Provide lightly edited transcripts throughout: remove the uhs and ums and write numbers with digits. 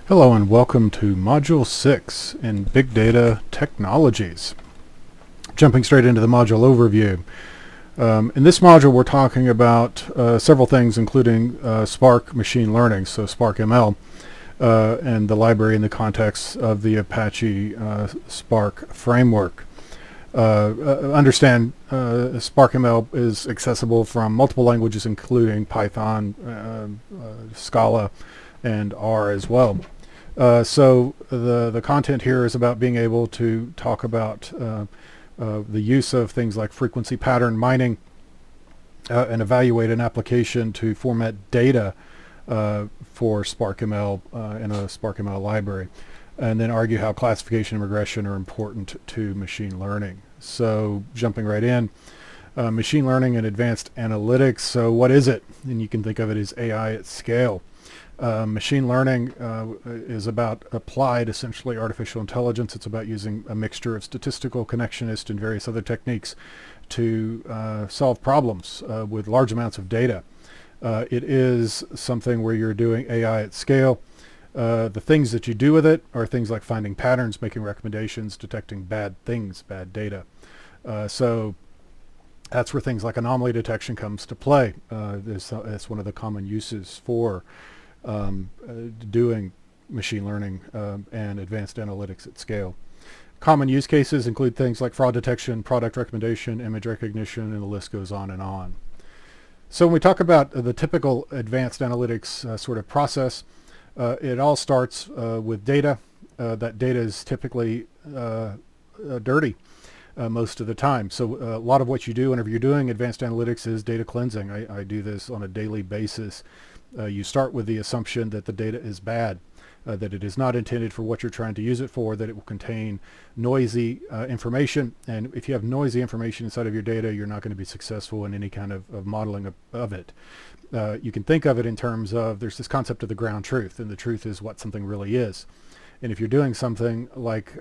Hello and welcome to Module 6 in Big Data Technologies. Jumping straight into the module overview. In this module we're talking about several things including Spark machine learning, so Spark ML, and the library in the context of the Apache Spark framework. Understand Spark ML is accessible from multiple languages including Python, Scala, and R as well. So the content here is about being able to talk about the use of things like frequency pattern mining and evaluate an application to format data for SparkML in a SparkML library, and then argue how classification and regression are important to machine learning. So jumping right in, machine learning and advanced analytics. So what is it? And you can think of it as AI at scale. Machine learning is about applied, essentially, artificial intelligence. It's about using a mixture of statistical, connectionist, and various other techniques to solve problems with large amounts of data. It is something where you're doing AI at scale. The things that you do with it are things like finding patterns, making recommendations, detecting bad things, bad data. So that's where things like anomaly detection comes to play. That's one of the common uses for doing machine learning and advanced analytics at scale. Common use cases include things like fraud detection, product recommendation, image recognition, and the list goes on and on. So when we talk about the typical advanced analytics sort of process, it all starts with data. That data is typically dirty most of the time. So a lot of what you do whenever you're doing advanced analytics is data cleansing. I do this on a daily basis. You start with the assumption that the data is bad, that it is not intended for what you're trying to use it for, that it will contain noisy information. And if you have noisy information inside of your data, you're not going to be successful in any kind of modeling of it. You can think of it in terms of there's this concept of the ground truth, and the truth is what something really is. And if you're doing something like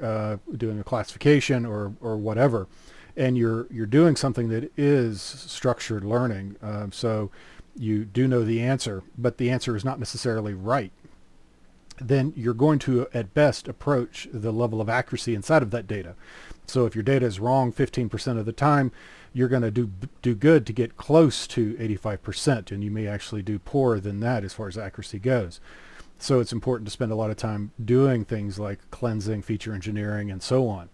doing a classification or whatever, and you're doing something that is structured learning, so you do know the answer, but the answer is not necessarily right, then you're going to, at best, approach the level of accuracy inside of that data. So if your data is wrong 15% of the time, you're going to do good to get close to 85%, and you may actually do poorer than that as far as accuracy goes. So it's important to spend a lot of time doing things like cleansing, feature engineering, and so on.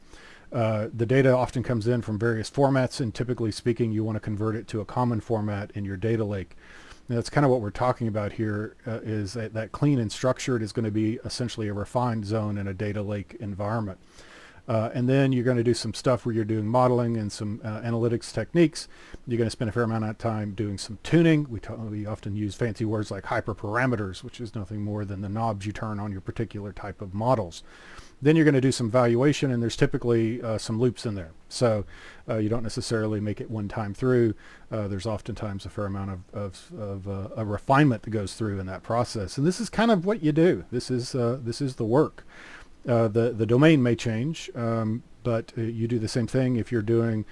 The data often comes in from various formats, and typically speaking, you want to convert it to a common format in your data lake. And that's kind of what we're talking about here, is that clean and structured is going to be essentially a refined zone in a data lake environment. And then you're going to do some stuff where you're doing modeling and some analytics techniques. You're going to spend a fair amount of time doing some tuning. We often use fancy words like hyperparameters, which is nothing more than the knobs you turn on your particular type of models. Then you're going to do some valuation, and there's typically some loops in there. So you don't necessarily make it one time through. There's oftentimes a fair amount of a refinement that goes through in that process. And this is kind of what you do. This is the work. The domain may change, but you do the same thing if you're doing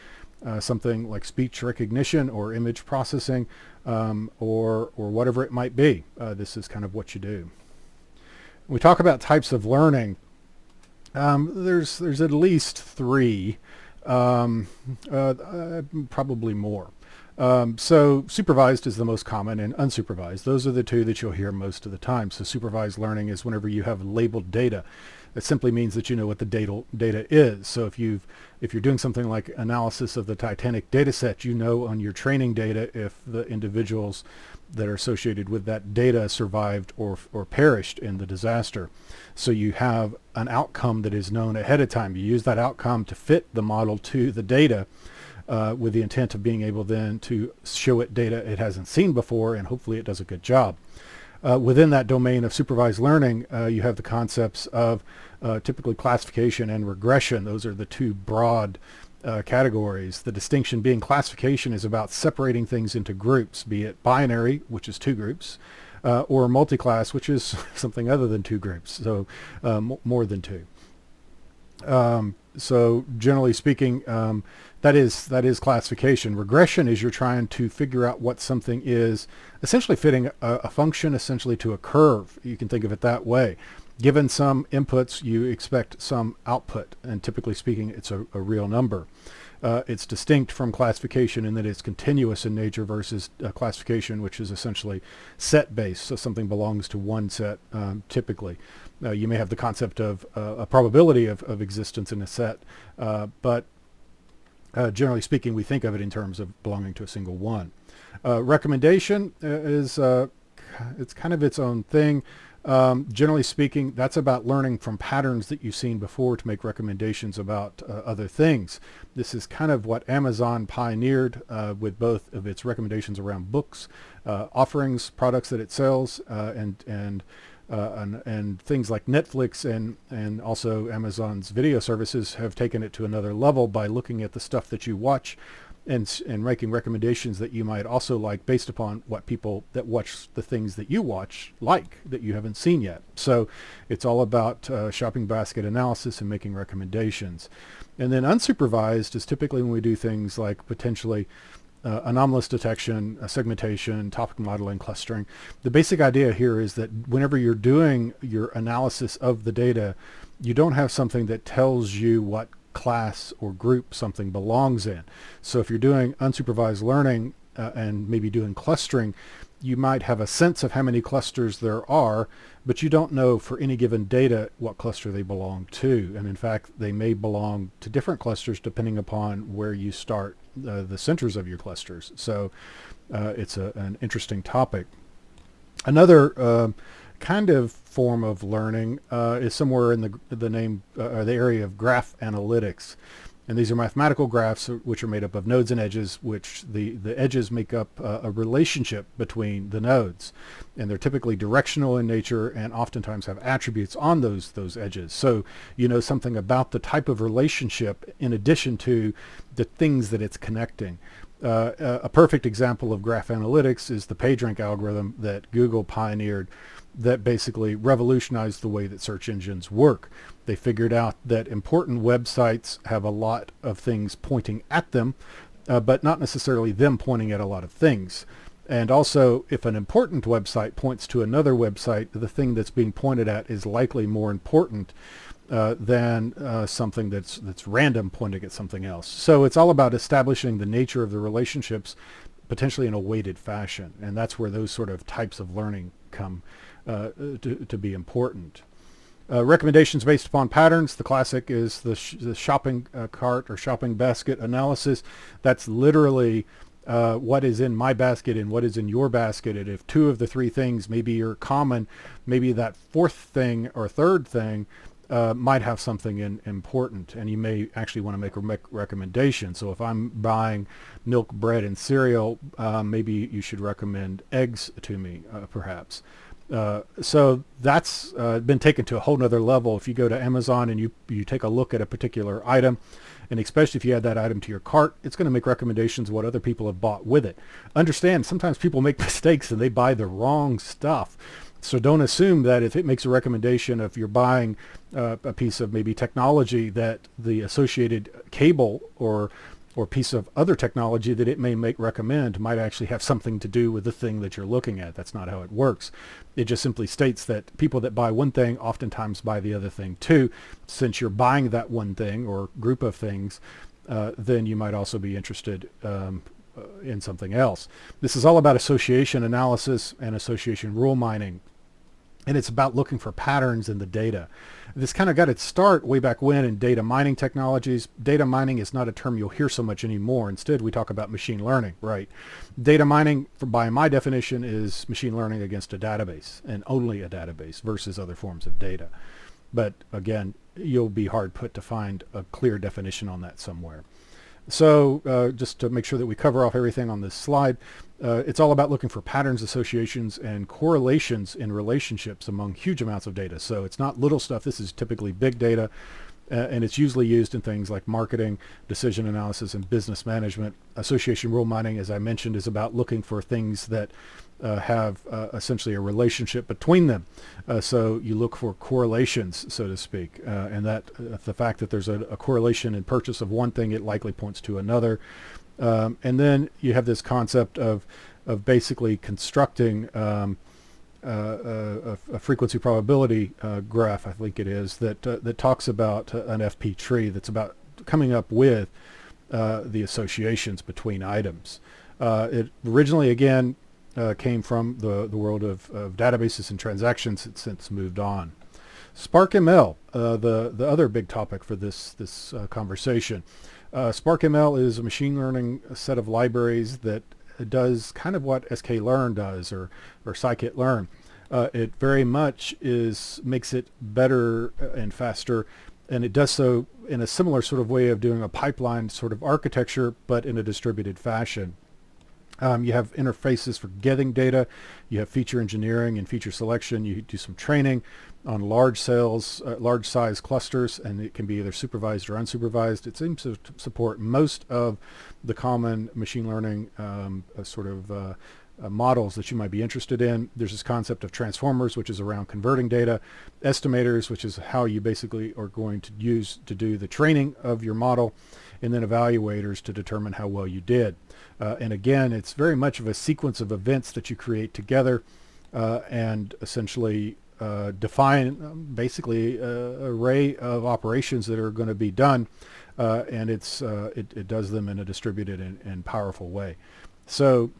something like speech recognition or image processing or whatever it might be. This is kind of what you do. When we talk about types of learning, there's at least three, probably more. So supervised is the most common, and unsupervised. Those are the two that you'll hear most of the time. So supervised learning is whenever you have labeled data. It simply means that you know what the data is. So if you're doing something like analysis of the Titanic data set, you know on your training data if the individuals that are associated with that data survived or perished in the disaster. So you have an outcome that is known ahead of time. You use that outcome to fit the model to the data with the intent of being able then to show it data it hasn't seen before, and hopefully it does a good job. Within that domain of supervised learning, you have the concepts of typically classification and regression. Those are the two broad categories. The distinction being classification is about separating things into groups, be it binary, which is two groups, or multi-class, which is something other than two groups, so more than two. So generally speaking, that is classification. Regression is you're trying to figure out what something is, essentially fitting a function essentially to a curve. You can think of it that way. Given some inputs, you expect some output, and typically speaking, it's a real number. It's distinct from classification in that it's continuous in nature versus classification, which is essentially set-based, so something belongs to one set typically. You may have the concept of a probability of existence in a set, but generally speaking, we think of it in terms of belonging to a single one. Recommendation is it's kind of its own thing. Generally speaking, that's about learning from patterns that you've seen before to make recommendations about other things. This is kind of what Amazon pioneered with both of its recommendations around books, offerings, products that it sells, and things like Netflix and also Amazon's video services have taken it to another level by looking at the stuff that you watch and making recommendations that you might also like based upon what people that watch the things that you watch like that you haven't seen yet. So it's all about shopping basket analysis and making recommendations. And then unsupervised is typically when we do things like potentially anomalous detection, segmentation, topic modeling, clustering. The basic idea here is that whenever you're doing your analysis of the data, you don't have something that tells you what class or group something belongs in. So if you're doing unsupervised learning and maybe doing clustering, you might have a sense of how many clusters there are, but you don't know for any given data what cluster they belong to. And in fact, they may belong to different clusters depending upon where you start the centers of your clusters. So it's an interesting topic. Another kind of form of learning is somewhere in the area of graph analytics. And these are mathematical graphs which are made up of nodes and edges, which the edges make up a relationship between the nodes. And they're typically directional in nature and oftentimes have attributes on those edges. So you know something about the type of relationship in addition to the things that it's connecting. A perfect example of graph analytics is the PageRank algorithm that Google pioneered that basically revolutionized the way that search engines work. They figured out that important websites have a lot of things pointing at them, but not necessarily them pointing at a lot of things. And also, if an important website points to another website, the thing that's being pointed at is likely more important than something that's random pointing at something else. So it's all about establishing the nature of the relationships potentially in a weighted fashion. And that's where those sort of types of learning come to be important. Recommendations based upon patterns. The classic is the shopping cart or shopping basket analysis. That's literally what is in my basket and what is in your basket. And if two of the three things maybe are common, maybe that fourth thing or third thing might have something important, and you may actually want to make a recommendation. So if I'm buying milk, bread, and cereal, maybe you should recommend eggs to me, perhaps. So that's been taken to a whole nother level. If you go to Amazon and you take a look at a particular item, and especially if you add that item to your cart, it's going to make recommendations of what other people have bought with it. Understand, sometimes people make mistakes and they buy the wrong stuff. So don't assume that if it makes a recommendation if you're buying a piece of maybe technology that the associated cable or piece of other technology that it may recommend might actually have something to do with the thing that you're looking at. That's not how it works. It just simply states that people that buy one thing oftentimes buy the other thing too. Since you're buying that one thing or group of things, then you might also be interested in something else. This is all about association analysis and association rule mining. And it's about looking for patterns in the data. This kind of got its start way back when in data mining technologies. Data mining is not a term you'll hear so much anymore. Instead, we talk about machine learning, right? Data mining, by my definition, is machine learning against a database and only a database versus other forms of data. But again, you'll be hard put to find a clear definition on that somewhere. So just to make sure that we cover off everything on this slide, it's all about looking for patterns, associations, and correlations in relationships among huge amounts of data. So it's not little stuff. This is typically big data, and it's usually used in things like marketing, decision analysis, and business management. Association rule mining, as I mentioned, is about looking for things that have essentially a relationship between them. So you look for correlations, so to speak, and that the fact that there's a correlation in purchase of one thing, it likely points to another. And then you have this concept of basically constructing a frequency probability graph, I think it is, that talks about an FP tree that's about coming up with the associations between items. It originally, again, came from the world of databases and transactions. It's since moved on. SparkML, the other big topic for this conversation. SparkML is a machine learning set of libraries that does kind of what sklearn does, or scikit-learn. It very much makes it better and faster, and it does so in a similar sort of way of doing a pipeline sort of architecture, but in a distributed fashion. You have interfaces for getting data, you have feature engineering and feature selection, you do some training on large size clusters, and it can be either supervised or unsupervised. It seems to support most of the common machine learning models that you might be interested in. There's this concept of transformers, which is around converting data, estimators, which is how you basically are going to use to do the training of your model, and then evaluators to determine how well you did. And again, it's very much of a sequence of events that you create together and essentially define basically an array of operations that are going to be done, and it does them in a distributed and powerful way. So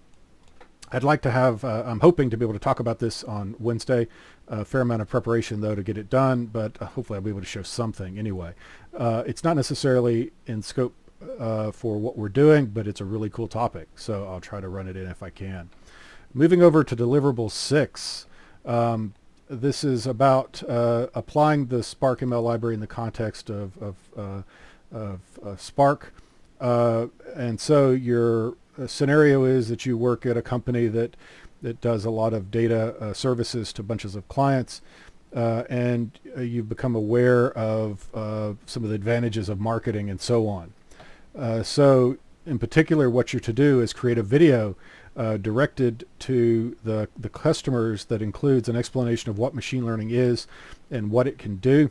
I'd like to have, I'm hoping to be able to talk about this on Wednesday. A fair amount of preparation, though, to get it done, but hopefully I'll be able to show something anyway. It's not necessarily in scope for what we're doing, but it's a really cool topic, so I'll try to run it in if I can. Moving over to deliverable 6. This is about applying the SparkML library in the context of Spark. And so your scenario is that you work at a company that does a lot of data services to bunches of clients, and you've become aware of some of the advantages of marketing and so on. So in particular, what you're to do is create a video directed to the customers that includes an explanation of what machine learning is and what it can do,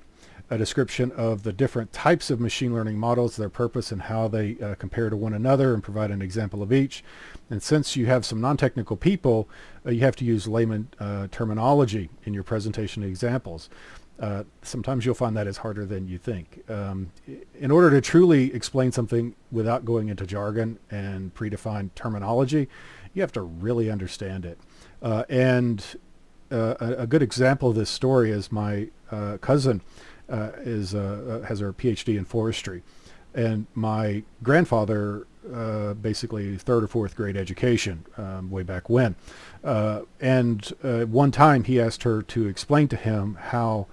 a description of the different types of machine learning models, their purpose, and how they compare to one another, and provide an example of each. And since you have some non-technical people, you have to use layman terminology in your presentation examples. Sometimes you'll find that is harder than you think. In order to truly explain something without going into jargon and predefined terminology, you have to really understand it. And a good example of this story is my cousin has her PhD in forestry, and my grandfather basically third or fourth grade education way back when. And one time he asked her to explain to him how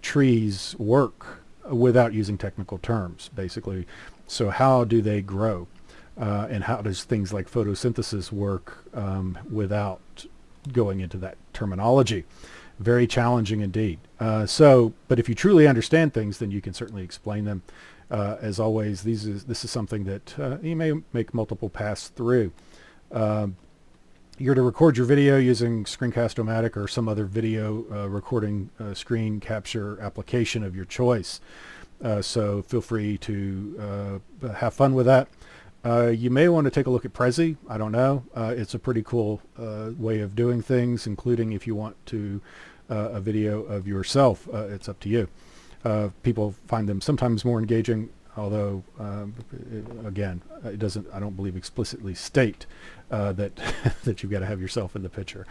trees work without using technical terms, basically. So how do they grow? And how does things like photosynthesis work without going into that terminology? Very challenging indeed. But if you truly understand things, then you can certainly explain them. As always, this is something that you may make multiple pass through. You're to record your video using Screencast-O-Matic or some other video recording screen capture application of your choice. So feel free to have fun with that. You may want to take a look at Prezi. I don't know. It's a pretty cool way of doing things, including if you want to a video of yourself. It's up to you. People find them sometimes more engaging, although again, it doesn't, I don't believe, explicitly state that that you've got to have yourself in the picture.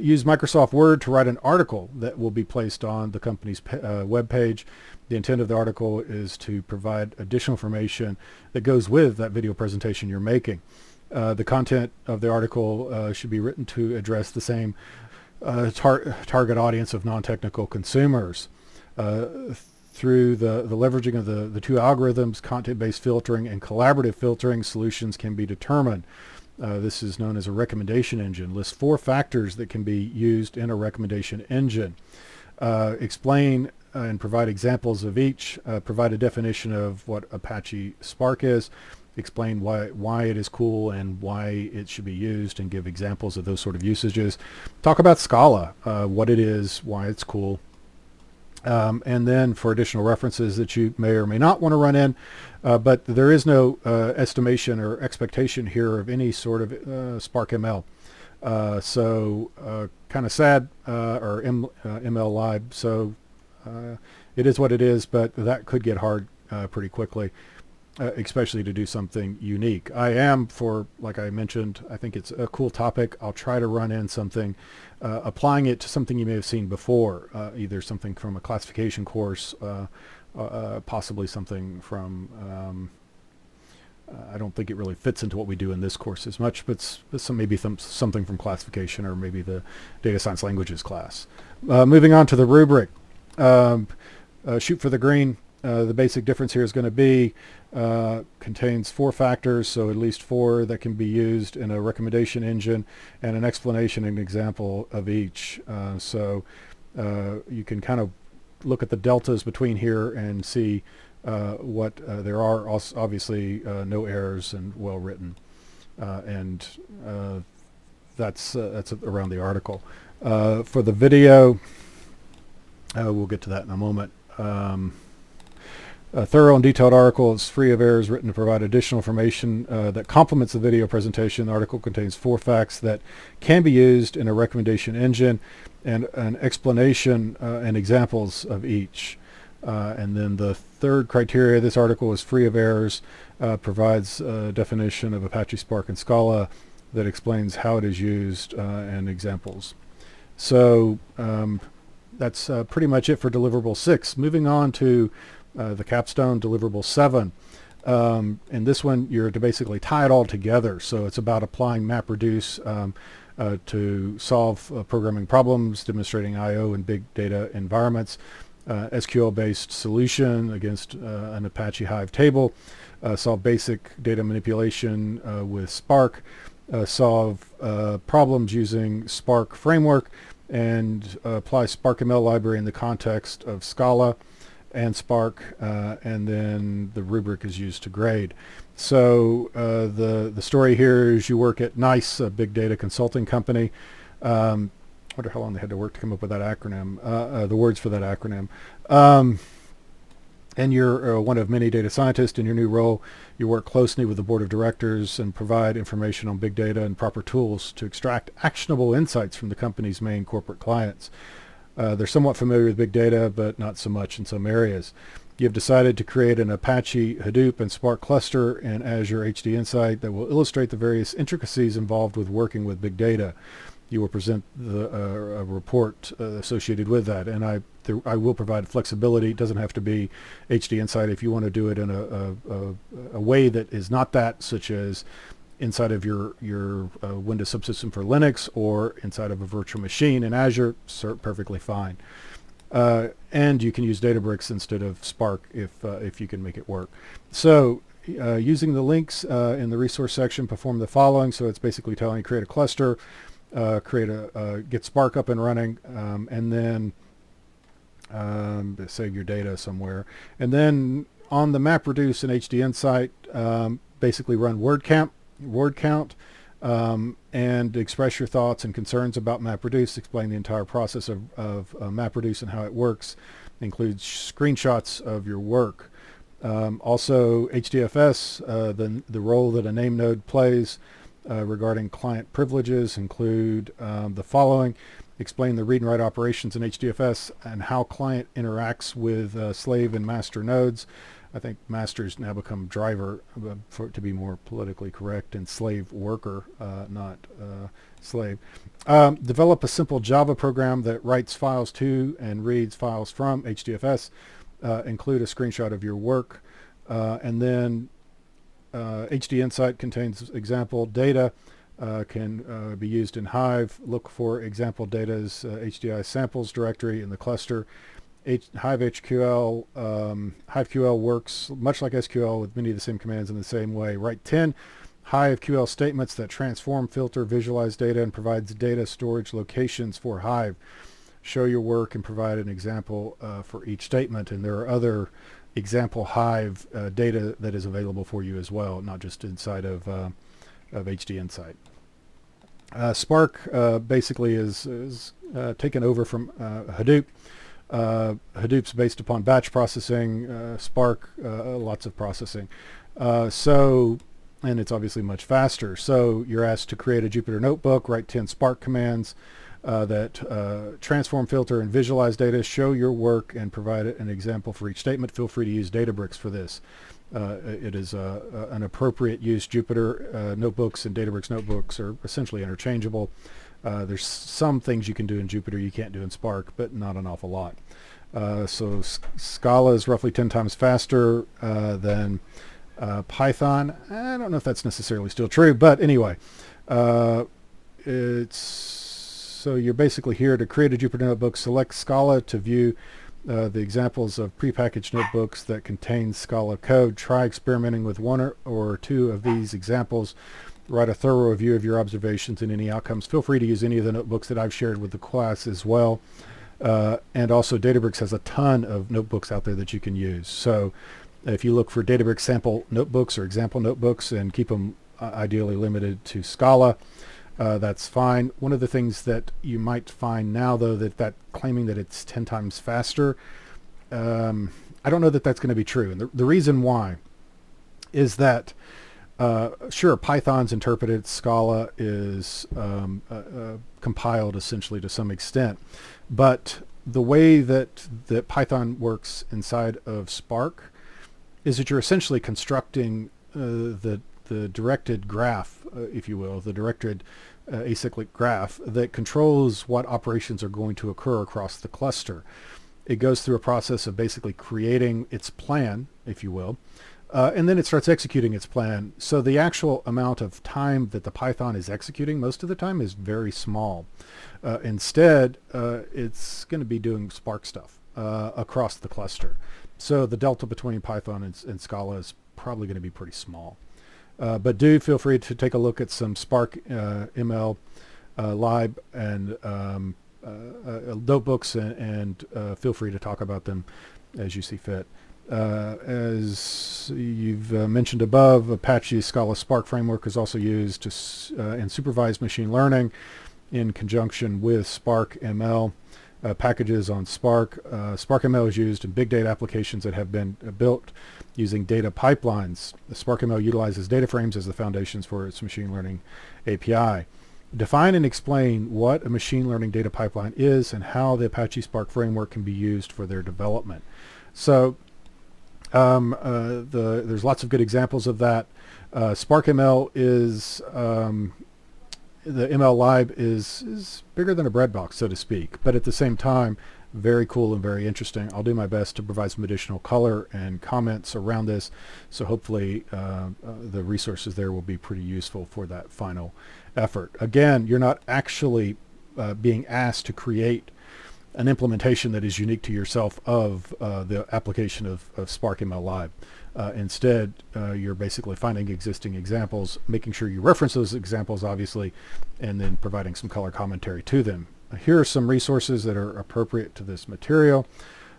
Use Microsoft Word to write an article that will be placed on the company's web page. The intent of the article is to provide additional information that goes with that video presentation you're making. The content of the article should be written to address the same target audience of non-technical consumers. Through the leveraging of the two algorithms, content-based filtering and collaborative filtering, solutions can be determined. This is known as a recommendation engine. Lists 4 factors that can be used in a recommendation engine. Explain and provide examples of each. Provide a definition of what Apache Spark is. Explain why it is cool and why it should be used, and give examples of those sort of usages. Talk about Scala, what it is, why it's cool. And then for additional references that you may or may not want to run in, but there is no estimation or expectation here of any sort of SparkML. Kind of sad, or ML-lib. So it is what it is, but that could get hard pretty quickly, especially to do something unique. I am, like I mentioned, I think it's a cool topic. I'll try to run in something, applying it to something you may have seen before, either something from a classification course, possibly something from, I don't think it really fits into what we do in this course as much, but maybe something from classification, or maybe the data science languages class. Moving on to the rubric. Shoot for the green. The basic difference here is going to be contains 4 factors, so at least 4 that can be used in a recommendation engine, and an explanation and example of each. You can kind of look at the deltas between here and see what there are. Obviously no errors and well written, and that's around the article. For the video, we'll get to that in a moment. A thorough and detailed article is free of errors, written to provide additional information that complements the video presentation. The article contains 4 facts that can be used in a recommendation engine, and an explanation and examples of each. And then the third criteria, this article is free of errors, provides a definition of Apache Spark and Scala that explains how it is used, and examples. So that's pretty much it for deliverable 6. Moving on to the capstone, deliverable 7. In this one, you're to basically tie it all together. So it's about applying MapReduce to solve programming problems, demonstrating I/O in big data environments, SQL-based solution against an Apache Hive table, solve basic data manipulation with Spark, solve problems using Spark framework, and apply Spark ML library in the context of Scala and Spark, and then the rubric is used to grade. So the story here is you work at NICE, a big data consulting company. I wonder how long they had to work to come up with that acronym, the words for that acronym. And you're one of many data scientists. In your new role, you work closely with the board of directors and provide information on big data and proper tools to extract actionable insights from the company's main corporate clients. They're somewhat familiar with big data, but not so much in some areas. You've decided to create an Apache Hadoop and Spark cluster in Azure HD Insight that will illustrate the various intricacies involved with working with big data. You will present a report associated with that, and I will provide flexibility. It doesn't have to be HD Insight if you want to do it in a way that is not that, such as inside of your Windows subsystem for Linux, or inside of a virtual machine in Azure. Perfectly fine. And you can use Databricks instead of Spark if you can make it work. So using the links in the resource section, perform the following. So it's basically telling you create a cluster, get Spark up and running, and then save your data somewhere. And then on the MapReduce and HD Insight, basically run word count, and express your thoughts and concerns about MapReduce. Explain the entire process of MapReduce and how it works. Includes screenshots of your work. Also HDFS, the role that a name node plays regarding client privileges include the following. Explain the read and write operations in HDFS and how client interacts with slave and master nodes. I think master's now become driver, for it to be more politically correct, and slave worker, not slave. Develop a simple Java program that writes files to and reads files from HDFS. Include a screenshot of your work. And then HD Insight contains example data, can be used in Hive. Look for example data's HDI samples directory in the cluster. HiveQL works much like SQL with many of the same commands in the same way. Write 10 HiveQL statements that transform, filter, visualize data, and provides data storage locations for Hive. Show your work and provide an example for each statement. And there are other example Hive data that is available for you as well, not just inside of HD Insight. Spark basically is taken over from Hadoop. Hadoop's based upon batch processing, Spark, lots of processing. So and it's obviously much faster. So you're asked to create a Jupyter notebook, write 10 Spark commands that transform, filter, and visualize data, show your work, and provide an example for each statement. Feel free to use Databricks for this. It is an appropriate use. Jupyter notebooks and Databricks notebooks are essentially interchangeable. There's some things you can do in Jupyter you can't do in Spark, but not an awful lot. So Scala is roughly 10 times faster than Python. I don't know if that's necessarily still true, but anyway, so you're basically here to create a Jupyter notebook, select Scala to view the examples of prepackaged notebooks that contain Scala code. Try experimenting with one or two of these examples. Write a thorough review of your observations and any outcomes. Feel free to use any of the notebooks that I've shared with the class as well. And also Databricks has a ton of notebooks out there that you can use. So if you look for Databricks sample notebooks or example notebooks and keep them ideally limited to Scala, that's fine. One of the things that you might find now, though, that claiming that it's 10 times faster, I don't know that that's going to be true. And the reason why is that, sure, Python's interpreted, Scala is compiled essentially to some extent, but the way that Python works inside of Spark is that you're essentially constructing the directed graph, if you will, the directed acyclic graph that controls what operations are going to occur across the cluster. It goes through a process of basically creating its plan, if you will, and then it starts executing its plan. So the actual amount of time that the Python is executing most of the time is very small. Instead, it's going to be doing Spark stuff across the cluster. So the delta between Python and Scala is probably going to be pretty small. But do feel free to take a look at some Spark ML lib and notebooks, and feel free to talk about them as you see fit. As you've mentioned above, Apache Scala Spark framework is also used to and supervised machine learning in conjunction with Spark ML packages on Spark. Spark ML is used in big data applications that have been built using data pipelines. The Spark ML utilizes data frames as the foundations for its machine learning API. Define and explain what a machine learning data pipeline is and how the Apache Spark framework can be used for their development. So there's lots of good examples of that. Spark ML is the ML lib is bigger than a bread box, so to speak, but at the same time, very cool and very interesting. I'll do my best to provide some additional color and comments around this, so hopefully the resources there will be pretty useful for that final effort. Again, you're not actually being asked to create an implementation that is unique to yourself of the application of Spark ML lib. Instead, you're basically finding existing examples, making sure you reference those examples, obviously, and then providing some color commentary to them. Here are some resources that are appropriate to this material,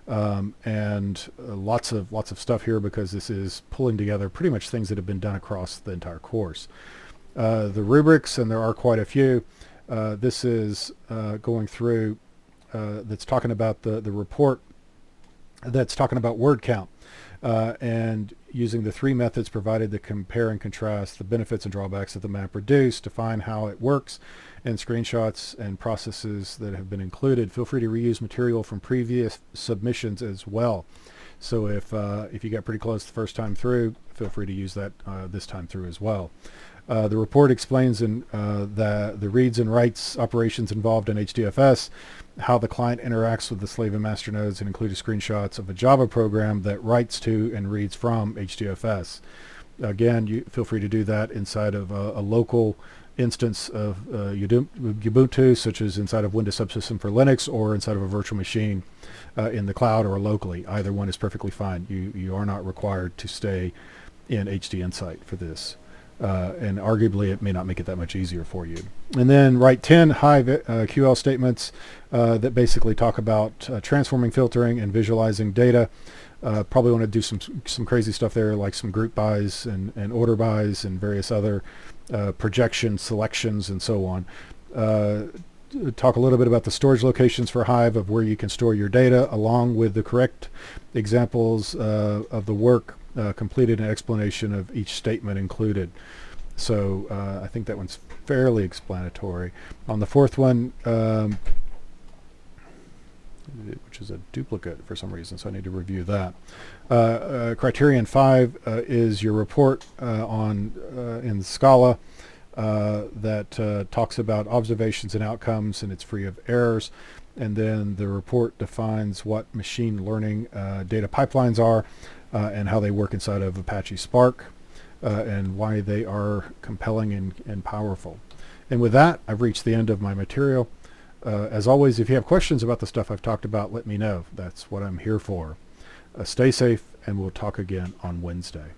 and lots of stuff here because this is pulling together pretty much things that have been done across the entire course. The rubrics, and there are quite a few. This is going through that's talking about the report that's talking about word count. And using the three methods provided to compare and contrast the benefits and drawbacks of the map reduced, define how it works, and screenshots and processes that have been included. Feel free to reuse material from previous submissions as well. So if you got pretty close the first time through, feel free to use that this time through as well. The report explains in the reads and writes operations involved in HDFS, how the client interacts with the slave and master nodes, and included screenshots of a Java program that writes to and reads from HDFS. Again, you feel free to do that inside of a local instance of Ubuntu, such as inside of Windows Subsystem for Linux, or inside of a virtual machine in the cloud or locally. Either one is perfectly fine. You are not required to stay in HD Insight for this. And arguably it may not make it that much easier for you. And then write 10 Hive QL statements that basically talk about transforming, filtering, and visualizing data. Probably want to do some crazy stuff there, like some group bys and order bys and various other projection selections and so on. Talk a little bit about the storage locations for Hive of where you can store your data, along with the correct examples of the work completed an explanation of each statement included. So I think that one's fairly explanatory. On the fourth one, which is a duplicate for some reason, so I need to review that. Criterion 5 is your report in Scala that talks about observations and outcomes, and it's free of errors. And then the report defines what machine learning data pipelines are and how they work inside of Apache Spark and why they are compelling and powerful. And with that, I've reached the end of my material. As always, if you have questions about the stuff I've talked about, let me know. That's what I'm here for. Stay safe, and we'll talk again on Wednesday.